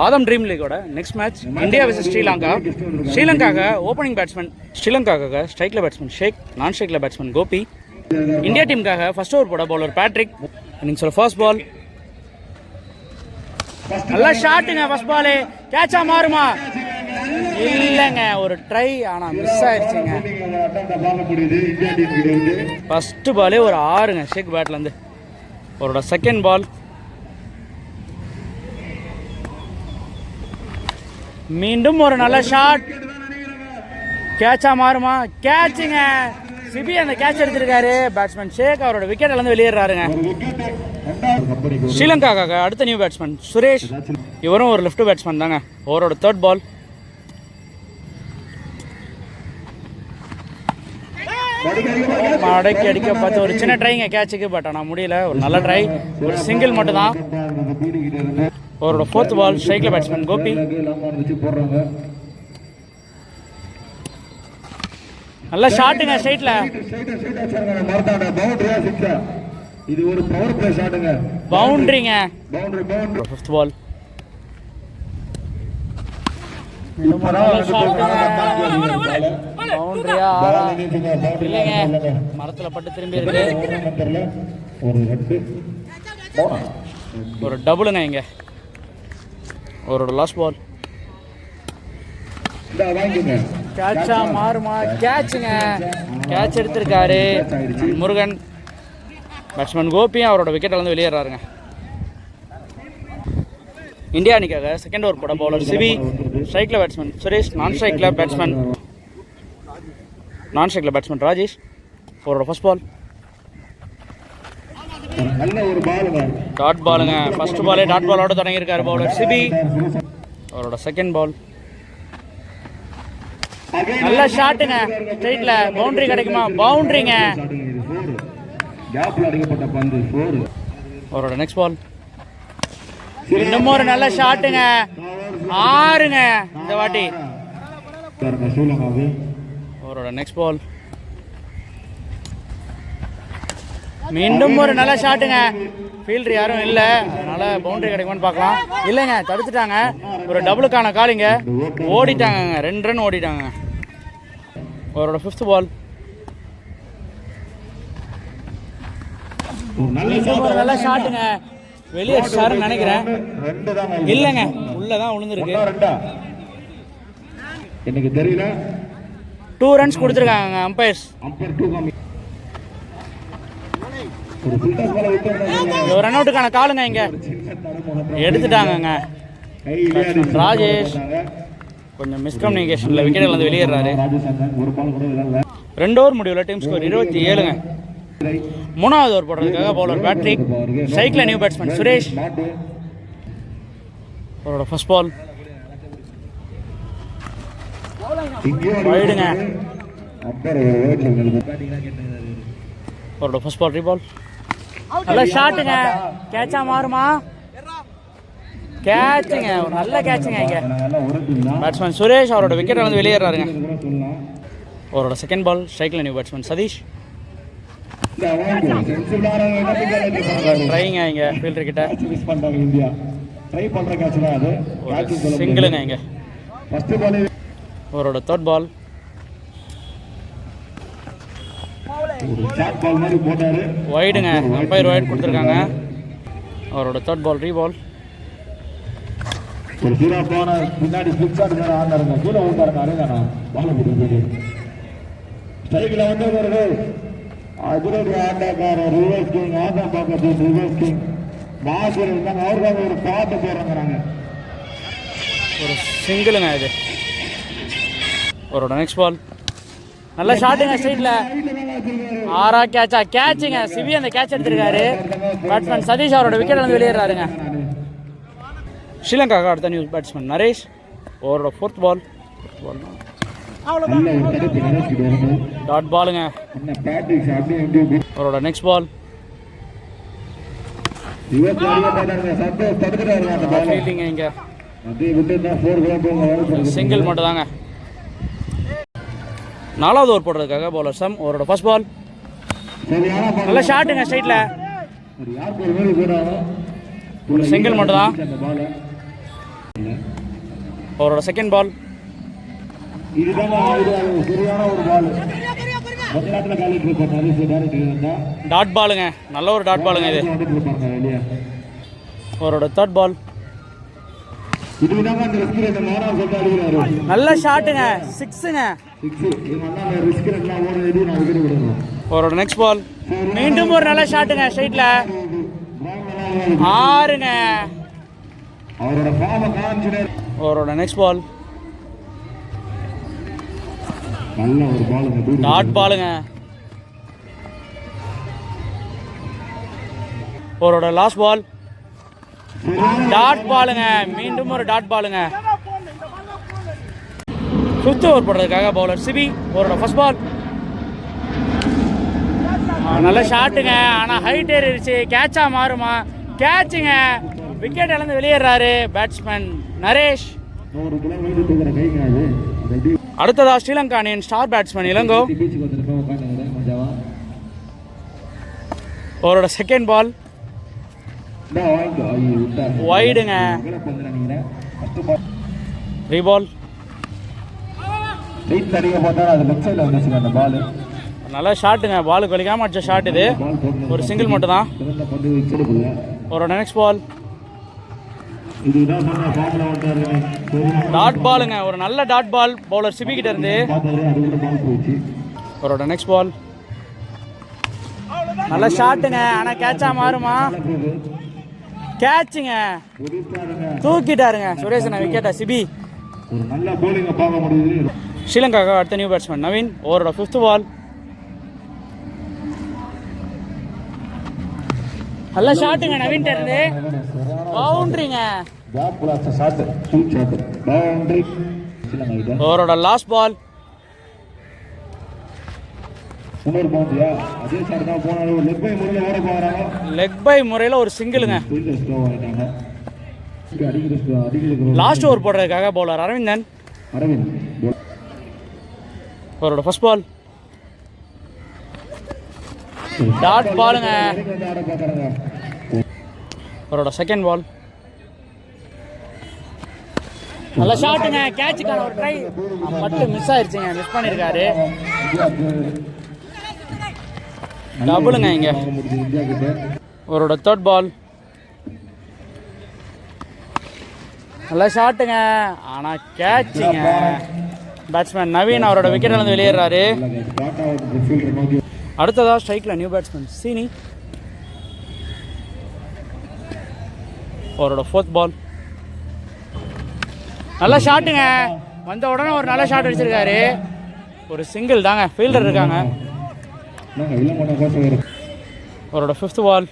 Adam dream லீகோட next match India vs Sri Lanka. ஸ்ரீலங்காக opening batsman, ஸ்ரீலங்காக்காக ஸ்ட்ரைக்கில் batsman ஷேக், நான் ஸ்ட்ரைக்கில் batsman Gopi. India டீமுக்காக first over போட பவுலர் பேட்ரிக். இன்னிங்ஸோட ஃபர்ஸ்ட் பால் நல்லா ஷாட்டுங்க. ஃபர்ஸ்ட் பாலு கேட்சா மாறுமா? இல்லைங்க, ஒரு ட்ரை ஆனால் மிஸ் ஆயிடுச்சுங்க. ஃபர்ஸ்ட் பாலே ஒரு 6ங்க ஷேக் பேட்லேருந்து. அவரோட செகண்ட் பால் மீண்டும் ஒரு நல்ல ஷாட். கேட்சா மாறுமா? கேட்சுங்க. சிபி அந்த கேட்ச் எடுத்திருக்காரு. பேட்ஸ்மேன் ஷேக் அவரோட விக்கெட்ல இருந்து வெளியேறாருங்க. ஸ்ரீலங்காக்காக அடுத்த நியூ பேட்ஸ்மேன் சுரேஷ். இவரும் ஒரு லெஃப்ட் பேட்ஸ்மேன் தாங்க. அவரோட தேர்ட் பால் மடக்கி அடிக்க பார்த்து ஒரு சின்ன ட்ரைங்க கேட்சுக்கு. பட் ஆனால் முடியல. ஒரு நல்ல ட்ரை, ஒரு சிங்கிள் மட்டும் தான். அவரோட ஃபோர்த் பால் ஸ்ட்ரைக்கில் பேட்ஸ்மேன் கோபி. நல்ல ஷாட்டுங்க ஸ்ட்ரைட்ல. இது ஒரு பவர் பிளே ஷாட்டுங்க. பவுண்டரிங்க. ஃபிஃப்த் பால் மரத்துல பட்டு திரும்பி இருக்கு. ஒரு டபுளுங்க இங்க. அவரோட லாஸ்ட் பால் கேட்சா மாறுமா? கேட்சுங்க. கேட்ச் எடுத்திருக்காரு முருகன். பேட்ஸ்மேன் கோபியும் அவரோட விக்கெட் வந்து வெளியேறாருங்க. இந்தியா அணிக்காக செகண்ட் ஓவர் போட பவுலர் சிவி, ஸ்ட்ரைக்கில் பேட்ஸ்மேன் சுரேஷ், நான் ஸ்ட்ரைக்கில் பேட்ஸ்மேன் ராஜேஷ். அவரோட ஃபர்ஸ்ட் பால் டாட் பாலுங்க. ஃபர்ஸ்ட் பாலே டாட் பாலோட தொடங்கியிருக்காரு பவுலர் சிபி. அவரோட செகண்ட் பால் நல்ல ஷாட்டுங்க ஸ்ட்ரைட்ல. பவுண்டரி கிடைக்குமா? பவுண்டரிங்க. அவரோட நெக்ஸ்ட் பால் இன்னும் ஒரு நல்ல ஷாட்டுங்க. 6ங்க இந்த வாட்டி. அவரோட நெக்ஸ்ட் பால் மீண்டும் ஒரு நல்ல ஷாட்டுங்க. ஃபீல்டர் யாரும் இல்லை, அதனால பவுண்டரி கிடைக்குமான்னு பார்க்கலாம். இல்லைங்க, தடுத்துட்டாங்க. ஒரு டபுளுக்கான காலிங்க. ஓடிட்டாங்க, 2 ரன் ஓடிட்டாங்க. அவரோட ஃபிஃப்த் பால் நல்ல ஷாட்டுங்க. வெளியே அடிச்சாருன்னு நினைக்கிறேன். இல்லைங்க, உள்ளதான் விழுந்துருக்கு. எனக்கு தெரியல. 2 ரன்ஸ் கொடுத்துருக்காங்க அம்பையர்ஸ். ஒரு ரன் அவுட்டுக்கான காலுங்க இங்க. எடுத்துட்டாங்க. ராஜேஷ் கொஞ்சம் மிஸ்கம்யூனிகேஷன்ல விக்கெட்ல இருந்து வெளியேறாரு. 2 ஓவர் முடிவில் டீம் ஸ்கோர் 27ங்க. 3வது ஓவர் போடுறதுக்காக பவுலர் பேட்ரிக், ஸ்ட்ரைக்கில் நியூ பேட்ஸ்மேன் சுரேஷ். அவரோட ஃபர்ஸ்ட் பால் வைடுங்க. அவரோட ஃபர்ஸ்ட் பால் ரீபால். நல்ல ஷாட்டுங்க. கேட்சா மாறுமா? கேட்சுங்க. ஒரு நல்ல கேட்சுங்க இங்க. பேட்ஸ்மேன் சுரேஷ் அவரோட விக்கெட் வந்து வெளியேறாருங்க. அவரோட செகண்ட் பால் ஸ்ட்ரைக்கில் நியூ பேட்ஸ்மேன் சதீஷ். ட்ரைங்க இங்க ஃபீல்டர் கிட்ட. சிங்கிளுங்க இங்க. அவரோட தேர்ட் பால் வைடுங்க. அம்பையர் வைட் கொடுத்துருக்காங்க. அவரோட தேர்ட் பால் ரீபால். பின்னாடி கீழே ஊட்டாருங்க. ஸ்ட்ரைக்ல வந்தவர்கள் அதிரடி ஆட்டக்காரர் ரிவர்ஸ் கிங், ஆதம் பக்கத்தில் ரிவர்ஸ் கிங் மாசூர் இருந்தாங்க. அவர்கள் ஒரு பாட்டு போடுறாங்க. ஒரு சிங்கிளுங்க இது. அவரோட நெக்ஸ்ட் பால் நல்ல ஷாட்டுங்க ஸ்ட்ரைட்ல. 6 கேட்சா? கேட்சுங்க. சிவி அந்த கேட்ச் எடுத்திருக்காரு. பேட்ஸ்மேன் சதீஷ் அவரோட விக்கெட் வந்து வெளியேறாருங்க. ஸ்ரீலங்காவுக்கு அடுத்த நியூ பேட்ஸ்மேன் நரேஷ். அவரோட ஃபோர்த் பால் டாட் பாலுங்க. அவரோட நெக்ஸ்ட் பால் ஃபீல்டிங்க இங்க. சிங்கிள் மட்டும் தாங்க. 4வது ஓவர் போடுறதுக்காக பவுலர் சம். அவரோட ஃபர்ஸ்ட் பால் நல்ல ஷாட்டுங்க ஸ்ட்ரைட்ல. ஒரு சிங்கிள் மட்டும் தான். அவரோட செகண்ட் பால். இதுதான் சரியான ஒரு பால். கொஞ்ச நேரத்தில் காலிட்டு இருப்பாங்க. டாட் பாலுங்க, நல்ல ஒரு டாட் பாலுங்க இது. அவரோட தேர்ட் பால். நல்ல ஷாட்டுங்க, சிக்ஸுங்க. அவரோட நெக்ஸ்ட் பால். மீண்டும் ஒரு நல்ல ஷாட்டுங்க ஸ்ட்ரைட்ல. 6ங்க. அவரோட நெக்ஸ்ட் பால். டாட் பாலுங்க. அவரோட லாஸ்ட் பால். டாட் பாலுங்க, மீண்டும் ஒரு டாட் பாலுங்க. 5th ஓவர் போடுறதுக்காக பவுலர் சிபி. அவரோட ஃபர்ஸ்ட் பால். நல்ல ஷாட்டுங்க, ஆனால் ஹைட் ஏறிடுச்சு. கேட்சா மாறுமா? கேட்சுங்க. விக்கெட் இழந்து வெளியேறாரு பேட்ஸ்மேன் நரேஷ். அடுத்ததா ஸ்ரீலங்கா அணியின் ஸ்டார் பேட்ஸ்மேன் இளங்கோ. அவரோட செகண்ட் பால். வைடுங்க. ரீபால். நல்ல ஷாட்டுங்க, பால் கொலிக்காம அடிச்ச ஷாட் இது. ஒரு சிங்கிள் மட்டும் தான். அவரோட நெக்ஸ்ட் பால். டாட் பாலுங்க, ஒரு நல்ல டாட் பால் பவுலர் சிபி கிட்ட இருந்து. அவரோட நெக்ஸ்ட் பால். நல்ல ஷாட்டுங்க, ஆனா கேட்சா மாறுமா? கேட்சுங்க, தூக்கிட்டாருங்க சுரேஷன் விக்கெட்டை சிபி. ஸ்ரீலங்காவுக்கு அடுத்த நியூ பேட்ஸ்மேன் நவீன். அவரோட 5th பால். நல்ல ஷாட்டுங்க நவீன் இருந்து. பவுண்டரிங்க. அவரோட லாஸ்ட் பால். லெக் பை முறையில் ஒரு சிங்கிளுங்க. லாஸ்ட் ஓவர் போடுறதுக்காக பவுலர் அரவிந்தன். அவரோட ஃபர்ஸ்ட் பால். டாட் பாலுங்க. அவரோட செகண்ட் பால். நல்ல ஷாட்டுங்க, கேட்சுக்கான ஒரு ட்ரை மட்டும் மிஸ் ஆயிடுச்சுங்க, மிஸ் பண்ணியிருக்காரு. டபுளுங்க இங்க. அவரோட தேர்ட் பால். நல்ல ஷாட்டுங்க, ஆனால் கேட்சுங்க. பேட்ஸ்மேன் நவீன் அவரோட விக்கெட் இழந்து வெளியேறாரு. அடுத்ததாக ஸ்ட்ரைக்கில் நியூ பேட்ஸ்மேன் சீனி. அவரோட 4th பால். நல்ல ஷாட்டுங்க, வந்த உடனே ஒரு நல்ல ஷாட் அடிச்சிருக்காரு. ஒரு சிங்கிள் தாங்க, ஃபீல்டர் இருக்காங்க. அவரோட 5th பால்.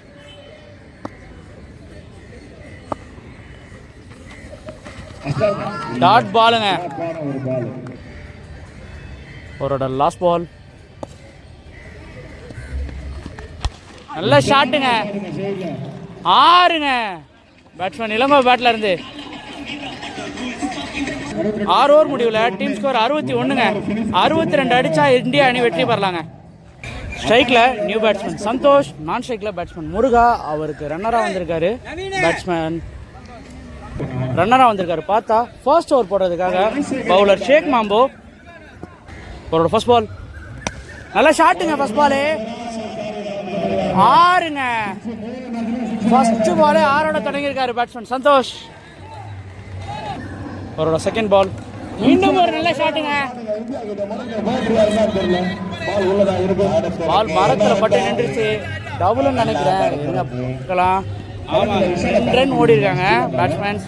டாட் பாலுங்க. அவரோட லாஸ்ட் பால். நல்ல ஷாட்டுங்க, 6ங்க. பேட்ஸ்மேன் இளங்கோ பேட்டில் இருந்து. 6 ஓவர் முடிவில் டீம் ஸ்கோர் 61ங்க. 62 அடிச்சா இந்தியா அணி வெற்றி பெறலாங்க. ஸ்ட்ரைக்கில் நியூ பேட்ஸ்மேன் சந்தோஷ். நான் ஸ்ட்ரைக்கில் பேட்ஸ்மேன் முருகா. அவருக்கு ரன்னராக வந்திருக்காரு. பேட்ஸ்மேன் ரன்னராக வந்திருக்காரு. பார்த்தா ஃபர்ஸ்ட் ஓவர் போடுறதுக்காக பவுலர் ஷேக் மாம்போ. அவரோட ஃபர்ஸ்ட் பால். நல்ல ஷாட்டுங்க, ஃபர்ஸ்ட் பாலே 6ங்க. ஃபர்ஸ்ட் பாலே 6ஓட தொடங்கியிருக்காரு பேட்ஸ்மேன் சந்தோஷ். அவரோட செகண்ட் பால். மீண்டும் ஒரு நல்ல ஷாட்டுங்க. பால் மரத்தில் பட்டு நின்றுச்சு. டபுள்னு நினைக்கிறேன். இருக்கலாம். 2 ரன் ஓடி இருக்காங்க பேட்ஸ்மேன்ஸ்.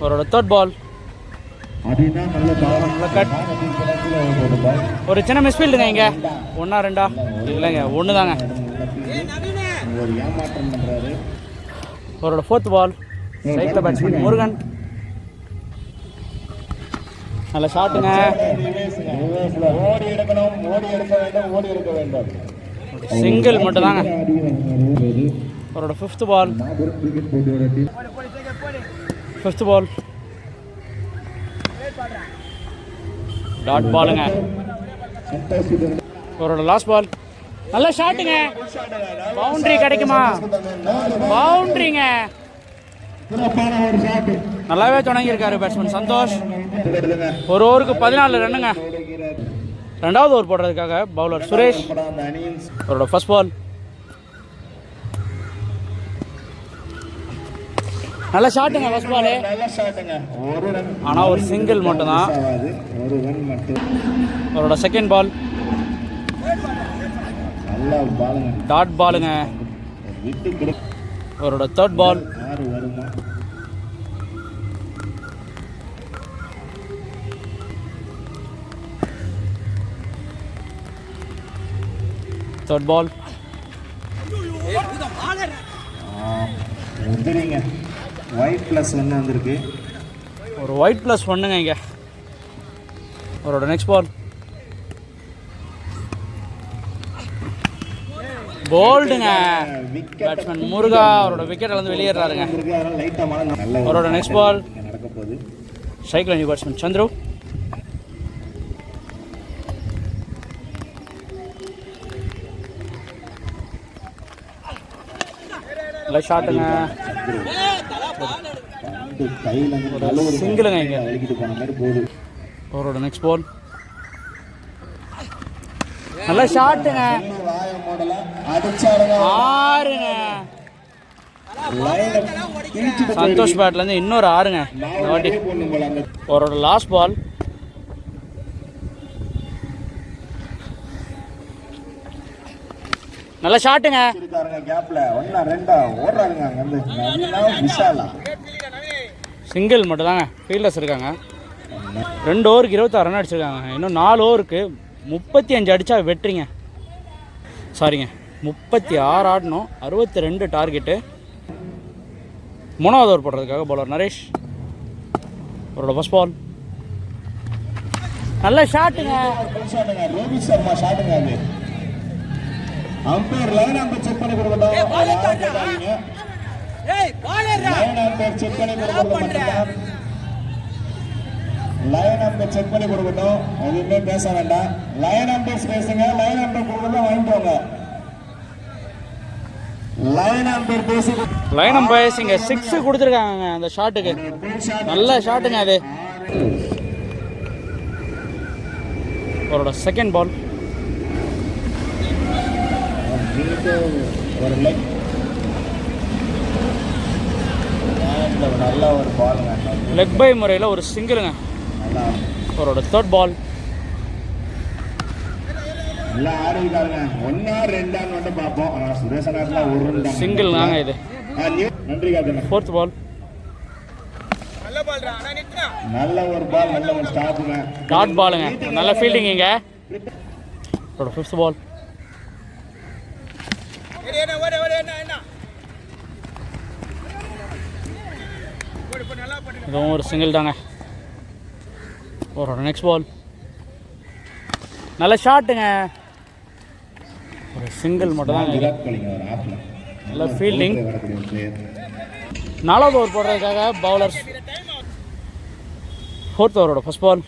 அவரோட தேர்ட் பால். ஒரு சின்ன மிஸ்ஃபீல்டுங்க இங்க. 1ஆ 2ஆ இல்லைங்க, 1 தாங்க. அவரோட 4th பால். ஸ்ட்ரைக்கில் பேட்ஸ்மேன் முருகன். நல்ல ஷாட்டுங்க. சிங்கிள் மட்டும் தாங்க. அவரோட 5th பால். 5th பால். டாட் பாலுங்க. அவரோட லாஸ்ட் பால். நல்ல ஷாட்டுங்க. பவுண்டரி கிடைக்குமா? பவுண்டரிங்க. நல்லாவே தொடங்கியிருக்காரு பேட்ஸ்மேன் சந்தோஷ். ஒரு ஓவருக்கு 14 ரன்னுங்க. ரெண்டாவது ஓவர் போடுறதுக்காக பவுலர் சுரேஷ். அவரோட ஃபர்ஸ்ட் பால். நல்ல ஷாட்டுங்க ஃபர்ஸ்ட் பால். ஆனால் ஒரு சிங்கிள் மட்டும் தான். அவரோட செகண்ட் பால் டாட் பாலுங்க. அவரோட third ball. Third ball. Wide plus 1 வந்திருக்கு. ஒரு ஒயிட் ப்ளஸ் 1ங்க இங்கே. அவரோட நெக்ஸ்ட் பால் போல்டுங்க. பேட்ஸ்மேன் முருகா அவரோட விக்கெட் இழந்து வெளியேறாருங்க. அவரோட நெக்ஸ்ட் பால் ஸ்ட்ரைக்ல நியூ பேட்ஸ்மேன் சந்துரு. நல்ல ஷாட்டுங்க. சிங்கிளுங்க இங்க. அவரோட நெக்ஸ்ட் பால் நல்ல ஷாட்டுங்க. 6ங்க. சந்தோஷ் பேட்ல இருந்து இன்னொரு 6ங்க இந்த வாட்டி. அவரோட லாஸ்ட் பால் நல்ல ஷாட்டுங்க. சிங்கிள் மட்டும் தாங்க. ஃபீல்டர்ஸ் இருக்காங்க. 2 ஓவருக்கு 26 ரன் அடிச்சிருக்காங்க. இன்னும் 4 ஓவருக்கு 35 அடித்தா வெற்றிங்க. சாரிங்க 36 ஆடணும். 62 டார்கெட்டு. 3வது ஓவர் போடுறதுக்காக பவுலர் நரேஷ். அவரோட ஃபர்ஸ்ட் பால் நல்ல ஷாட்டுங்க. ரோஹித் சர்மா ஷாட்டுங்க. அது அம்பையர் லைன் அம்பையர் செக் பண்ணி கொடுக்கணும். லைன் அம்பையர் செக் பண்ணி கொடுக்கணும். லைன் அம்பையர் செக் பண்ணி கொடுக்கணும். எதுவுமே பேச வேண்டாம். லைன் அம்பையர் பேசுங்க. லைன் அம்பையர் கொடுக்கணும் வாங்கிக்கோங்க. லைன் அம்பையர் பேசி லைன் அம்பையர்ஸ் இங்க 6 கொடுத்துருக்காங்க அந்த ஷாட்டுக்கு. நல்ல ஷாட்டுங்க அது. அவரோட செகண்ட் பால் ஒரு லெக். நல்ல ஒரு பாலுங்க. லெக் பை முறையில் ஒரு சிங்கிளுங்க. அவரோட தேர்ட் பால் நல்லா ஆடிருக்காருங்க. 1 or 2 மட்டும் பார்ப்போம். ஆனால் சுரேஷ் நாட்டில் ஒரு சிங்கிள் தாங்க இது. நன்றி காட்டுங்க. ஃபோர்த் பால் நல்ல ஒரு பால். நல்ல ஒரு ஸ்டாப்புங்க. டாட் பாலுங்க. நல்ல ஃபீல்டிங் இங்க. அவரோட ஃபிஃப்த் பால் இதுவும் ஒரு சிங்கிள் தாங்க. அவரோட நெக்ஸ்ட் பால் நல்ல ஷாட்டுங்க. ஒரு சிங்கிள் மட்டும் தான். நல்ல ஃபீல்டிங். 4வது ஓவர் போடுறதுக்காக பவுலர்ஸ். 4th ஓவரோட ஃபர்ஸ்ட் பால்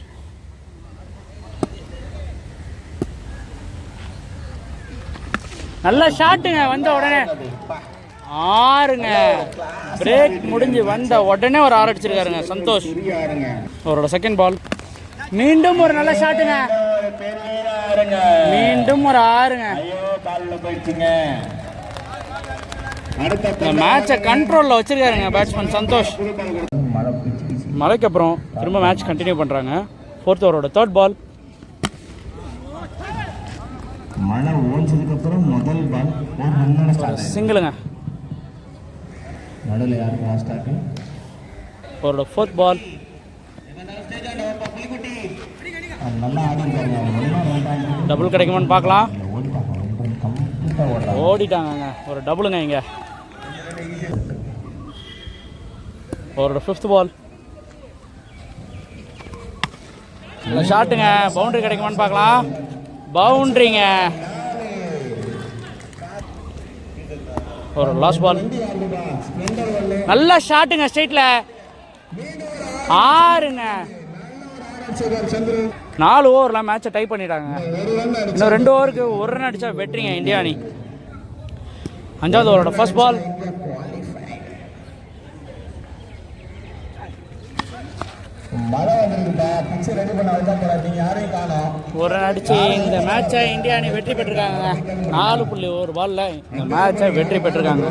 நல்ல ஷாட்டுங்க. வந்த உடனே 6ங்க. பிரேக் முடிஞ்சு வந்த உடனே ஒரு 6 அடிச்சிருக்காருங்க சந்தோஷ். அவரோட செகண்ட் பால் மீண்டும் ஒரு நல்ல ஷாட்டுங்க. மீண்டும் ஒரு 6ங்க. இந்த மேட்சை கண்ட்ரோலில் வச்சிருக்காருங்க பேட்ஸ்மேன் சந்தோஷ். மழைக்கு அப்புறம் திரும்ப மேட்ச் கண்டினியூ பண்ணுறாங்க. 4th ஓவரோட தேர்ட் பால் மழை ஓஞ்சதுக்கு அப்புறம் முதல் பால் சிங்கிளுங்க. நடுவில் யார் லாஸ்ட் ஆக்கு. அவரோட 4th பால் நல்லா ஆடிருக்காங்க. டபுள் கிடைக்குமான்னு பார்க்கலாம். ஓடிட்டாங்க. ஒரு டபுளுங்க இங்க. அவரோட 5th பால் ஷாட்டுங்க. பவுண்டரி கிடைக்குமான்னு பார்க்கலாம். பவுண்டரிங்க. ஒரு லாஸ்ட் பால் நல்ல ஷாட்டுங்க. ஸ்ட்ரைட்ல 6ங்க. 4 ஓவரில் மேட்சை டை பண்ணிட்டாங்க. இன்னும் 2 ஓவருக்கு 1 ரன் அடிச்சா வெற்றிங்க இந்தியா அணி. 5வது ஓவரோட ஃபர்ஸ்ட் பால் மழை வந்திருக்குப்பா, பிச்சு ரெடி பண்ண வந்தா போல, நீங்க யாரையும் காணோம். ஒரு ரன் அடிச்சு இந்த மேட்சை இந்தியா அணி வெற்றி பெற்றிருக்காங்க. 4.1 பால்ல இந்த மேட்சை வெற்றி பெற்றிருக்காங்க.